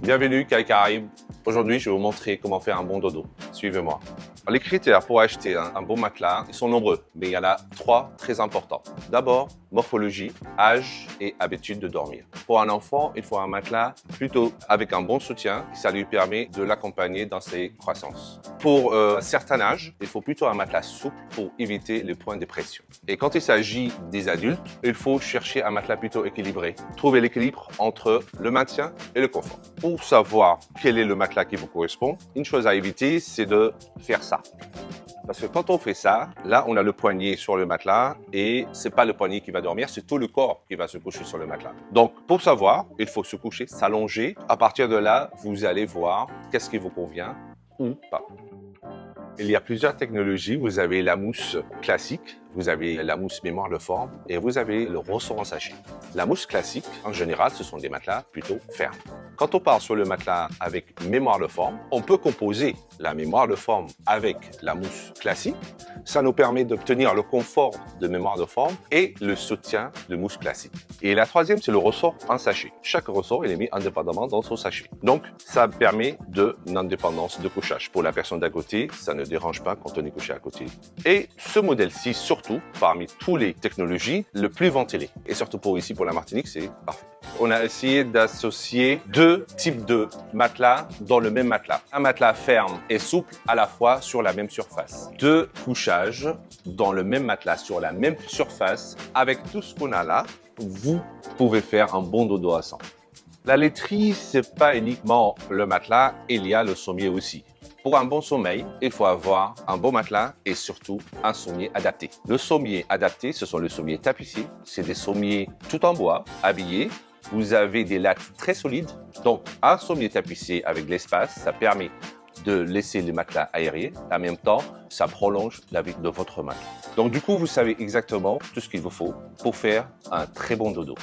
Bienvenue Caraïbes. Aujourd'hui, je vais vous montrer comment faire un bon dodo. Suivez-moi. Les critères pour acheter un bon matelas, ils sont nombreux, mais il y en a 3 très importants. D'abord, morphologie, âge et habitude de dormir. Pour un enfant, il faut un matelas plutôt avec un bon soutien, ça lui permet de l'accompagner dans ses croissances. Pour un certain âge, il faut plutôt un matelas souple pour éviter les points de pression. Et quand il s'agit des adultes, il faut chercher un matelas plutôt équilibré. Trouver l'équilibre entre le maintien et le confort. Pour savoir quel est le matelas qui vous correspond, une chose à éviter, c'est de faire ça. Parce que quand on fait ça, là, on a le poignet sur le matelas et c'est pas le poignet qui va dormir, c'est tout le corps qui va se coucher sur le matelas. Donc, pour savoir, il faut se coucher, s'allonger. À partir de là, vous allez voir qu'est-ce qui vous convient ou pas. Il y a plusieurs technologies. Vous avez la mousse classique, vous avez la mousse mémoire de forme et vous avez le ressort en sachet. La mousse classique, en général, ce sont des matelas plutôt fermes. Quand on part sur le matelas avec mémoire de forme, on peut composer la mémoire de forme avec la mousse classique. Ça nous permet d'obtenir le confort de mémoire de forme et le soutien de mousse classique. Et la troisième, c'est le ressort en sachet. Chaque ressort, il est mis indépendamment dans son sachet. Donc, ça permet de l'indépendance de couchage. Pour la personne d'à côté, ça ne dérange pas quand on est couché à côté. Et ce modèle-ci, surtout, parmi toutes les technologies, le plus ventilé. Et surtout pour ici, pour la Martinique, c'est parfait. On a essayé d'associer 2 types de matelas dans le même matelas. Un matelas ferme et souple à la fois sur la même surface. 2 couchages dans le même matelas sur la même surface. Avec tout ce qu'on a là, vous pouvez faire un bon dodo à 100. La laiterie, c'est pas uniquement le matelas, il y a le sommier aussi. Pour un bon sommeil, il faut avoir un bon matelas et surtout un sommier adapté. Le sommier adapté, ce sont les sommiers tapissés. C'est des sommiers tout en bois, habillés. Vous avez des lattes très solides. Donc, un sommier tapissé avec de l'espace, ça permet de laisser les matelas aérés. En même temps, ça prolonge la vie de votre matelas. Donc, du coup, vous savez exactement tout ce qu'il vous faut pour faire un très bon dodo.